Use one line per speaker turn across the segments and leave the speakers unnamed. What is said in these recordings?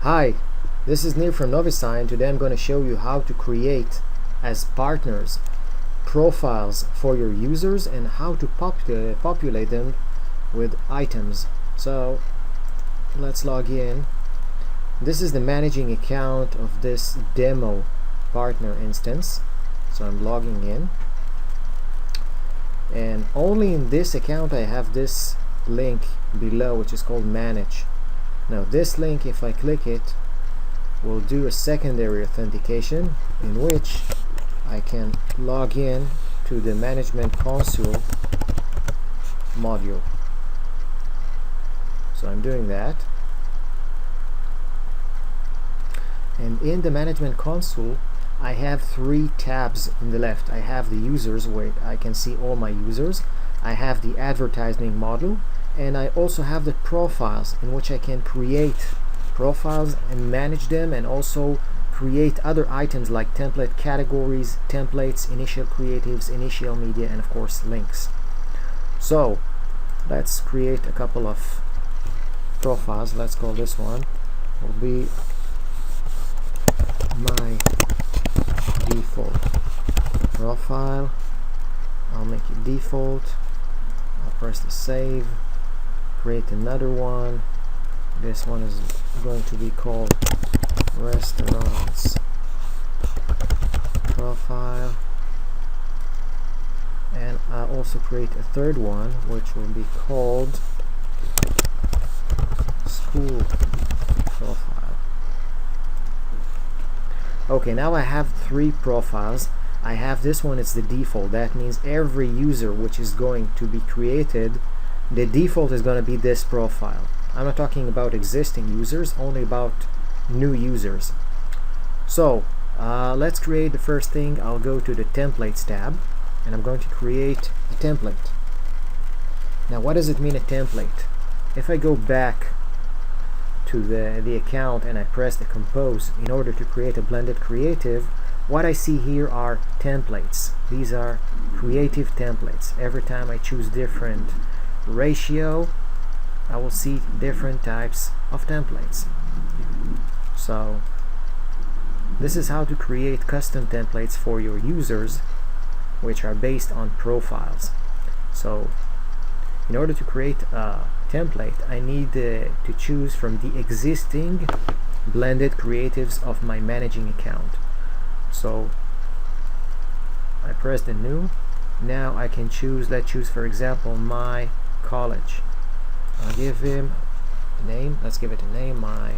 Hi, this is Neil from NoviSign. Today I'm going to show you how to create as partners profiles for your users and how to populate them with items. So let's log in. This is the managing account of this demo partner instance. So I'm logging in, and only in this account I have this link below which is called manage. Now this link, if I click it, will do a secondary authentication in which I can log in to the management console module. So I'm doing that, and in the management console I have three tabs in the left. I have the users where I can see all my users. I have the advertising model, and I also have the profiles in which I can create profiles and manage them, and also create other items like template categories, templates, initial creatives, initial media, and of course links. So let's create a couple of profiles. Let's call this one will be my default profile. I'll make it default. I'll press the save, create another one. This one is going to be called restaurants profile, and I'll also create a third one which will be called school profile. Okay, now I have three profiles. I have this one, it's the default. That means every user which is going to be created, the default is going to be this profile. I'm not talking about existing users, only about new users. So let's create the first thing. I'll go to the templates tab, and I'm going to create a template. Now what does it mean, a template? If I go back to the account and I press the compose in order to create a blended creative, what I see here are templates. These are creative templates. Every time I choose different ratio, I will see different types of templates. So this is how to create custom templates for your users, which are based on profiles. So in order to create a template, I need to choose from the existing blended creatives of my managing account. So I press the new. Now I can choose, let's choose for example my college. I'll give him a name. Let's give it a name, my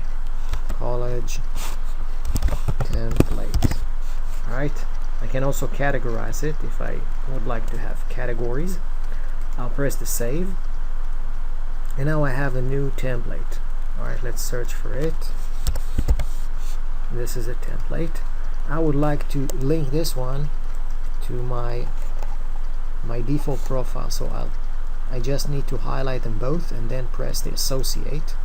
college template. Alright, I can also categorize it if I would like to have categories. I'll press the save, and now I have a new template. Alright, let's search for it. This is a template. I would like to link this one to my default profile, so I just need to highlight them both and then press the associate.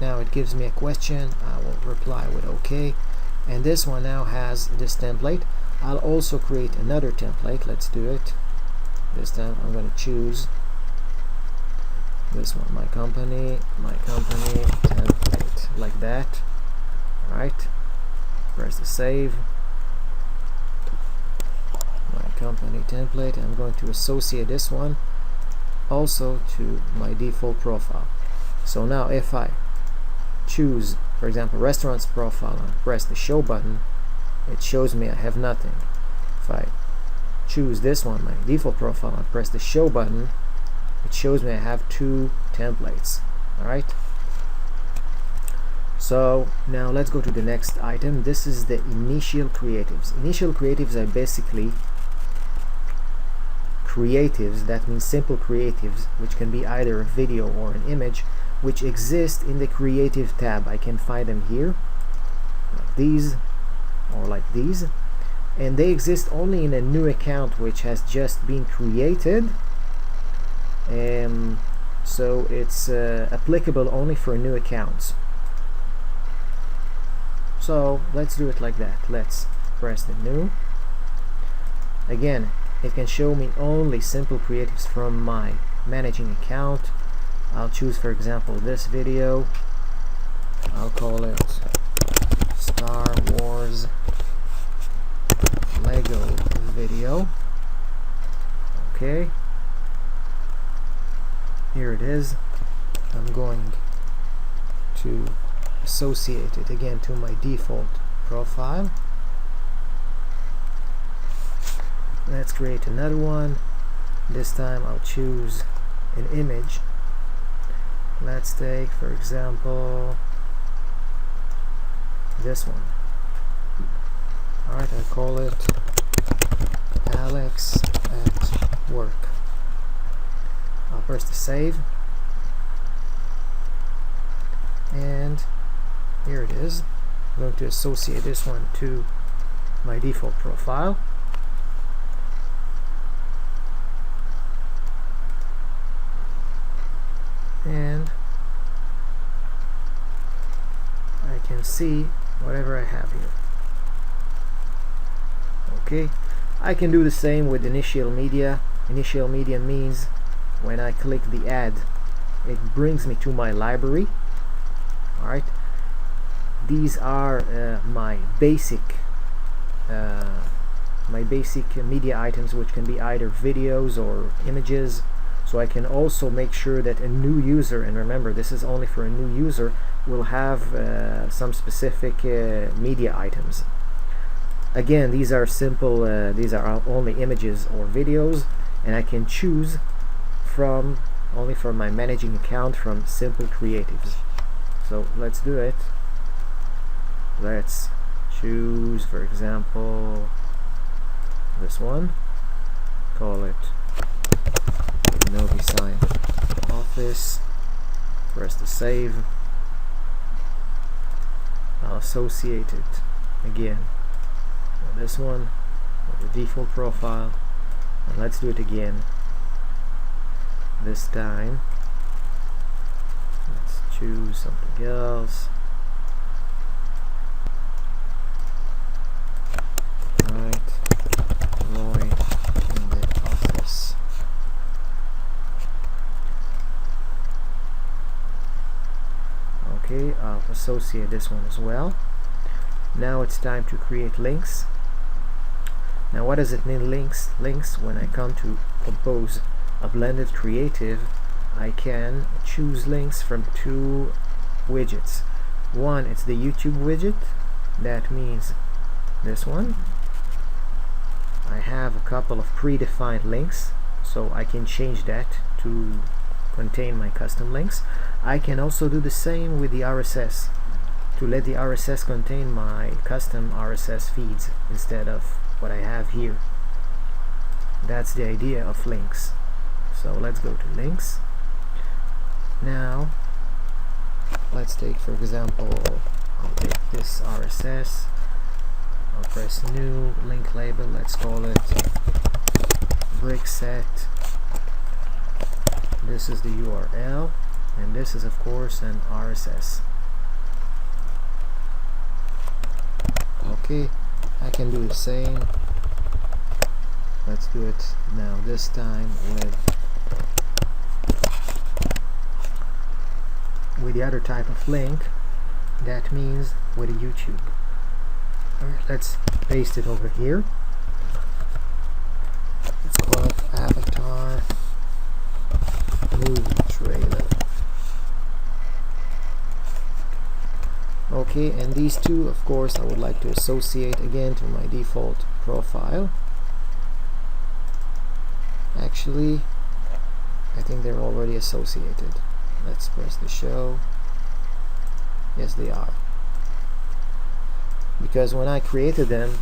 Now it gives me a question. I will reply with OK, and this one now has this template. I'll also create another template. Let's do it. This time I'm going to choose this one, my company template, like that. Alright, press the save. My company template. I'm going to associate this one also to my default profile. So now if I choose, for example, restaurants profile and press the show button, it shows me I have nothing. If I choose this one, my default profile, and press the show button, it shows me I have two templates. Alright, so now let's go to the next item. This is the initial creatives. Initial creatives are basically creatives, that means simple creatives, which can be either a video or an image, which exist in the creative tab. I can find them here, like these or like these, and they exist only in a new account which has just been created, so it's applicable only for new accounts. So let's do it like that. Let's press the new. Again, it can show me only simple creatives from my managing account. I'll choose, for example, this video. I'll call it Star Wars Lego video. Okay, here it is. I'm going to associate it again to my default profile. Let's create another one. This time I'll choose an image. Let's take, for example, this one. Alright, I call it Alex at work. I'll press the save, and here it is. I'm going to associate this one to my default profile. And I can see whatever I have here. Okay, I can do the same with initial media. Initial media means when I click the ad, it brings me to my library. Alright, these are my basic media items, which can be either videos or images. So I can also make sure that a new user, and remember this is only for a new user, will have some specific media items. Again, these are simple, these are only images or videos, and I can choose from only from my managing account from simple creatives. So let's do it. Let's choose, for example, this one. Call it NoviSign Office. Press the save. I'll associate it again with this one, with the default profile, and let's do it again. This time let's choose something else. Right, Roy in the office. Okay, I'll associate this one as well. Now it's time to create links. Now what does it mean, links? Links, when I come to compose a blended creative, I can choose links from two widgets. One, it's the YouTube widget. That means this one. I have a couple of predefined links, so I can change that to contain my custom links. I can also do the same with the RSS, to let the RSS contain my custom RSS feeds instead of what I have here. That's the idea of links. So let's go to links. Now let's take, for example, I'll take this RSS, I'll press new link label, let's call it brick set. This is the URL, and this is of course an RSS. Okay, I can do the same. Let's do it now, this time with the other type of link. That means with a YouTube. Alright, let's paste it over here. Let's call it Avatar movie trailer. Okay, and these two, of course, I would like to associate again to my default profile. Actually, I think they're already associated. Let's press the show. Yes, they are. Because when I created them,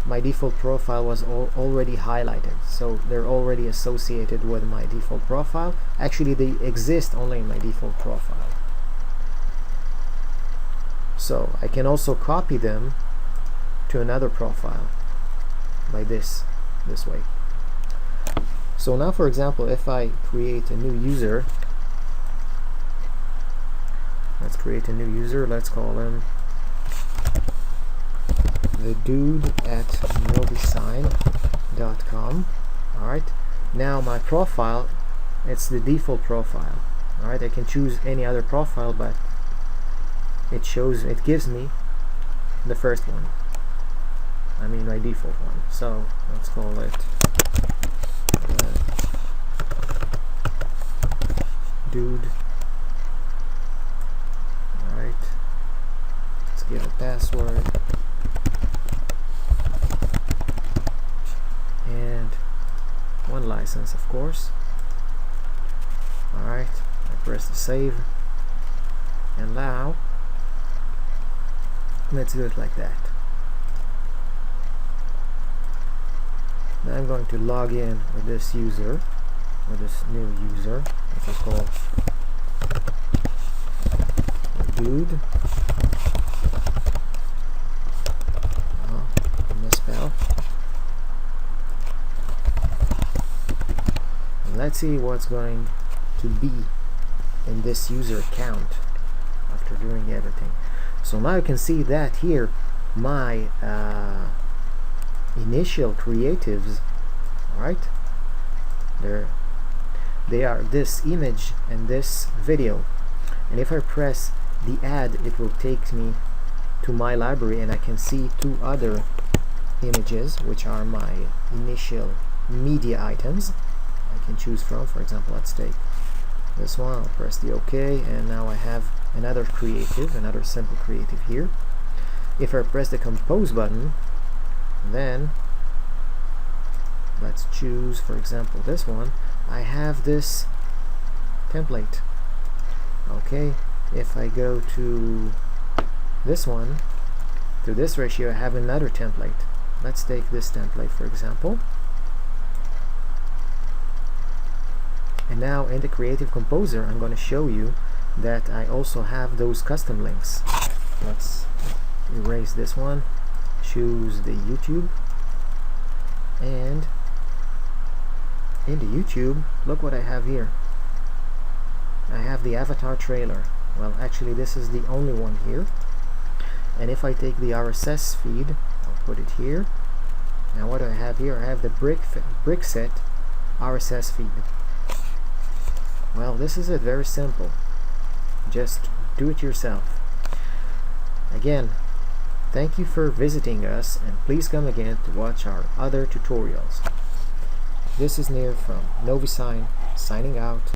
my default profile was already highlighted, so they're already associated with my default profile. Actually, they exist only in my default profile. So I can also copy them to another profile by this way. So now, for example, if I create a new user, let's create a new user, let's call him the dude at NoviSign.com. Alright, now my profile, it's the default profile. Alright, I can choose any other profile, but it gives me the first one, I mean my default one. So let's call it dude. Alright, let's give a password and one license, of course. Alright, I press the save, and now let's do it like that. Now I'm going to log in with this user, with this new user, which is called dude. Oh, misspell. And let's see what's going to be in this user account after doing everything. So now you can see that here my initial creatives, right? They are this image and this video, and if I press the add, it will take me to my library, and I can see two other images which are my initial media items I can choose from. For example, let's take this one. I'll press the OK, and now I have another creative, another simple creative here. If I press the compose button, then let's choose, for example, this one. I have this template. Okay, if I go to this one, to this ratio, I have another template. Let's take this template, for example. And now in the Creative Composer, I'm going to show you that I also have those custom links. Let's erase this one, choose the YouTube, and in the YouTube, look what I have here. I have the avatar trailer. Well, actually this is the only one here. And if I take the RSS feed, I'll put it here. Now what do I have here? I have the brickset RSS feed. Well, this is it, very simple. Just do it yourself. Again, thank you for visiting us, and please come again to watch our other tutorials. This is Nir from NoviSign, signing out.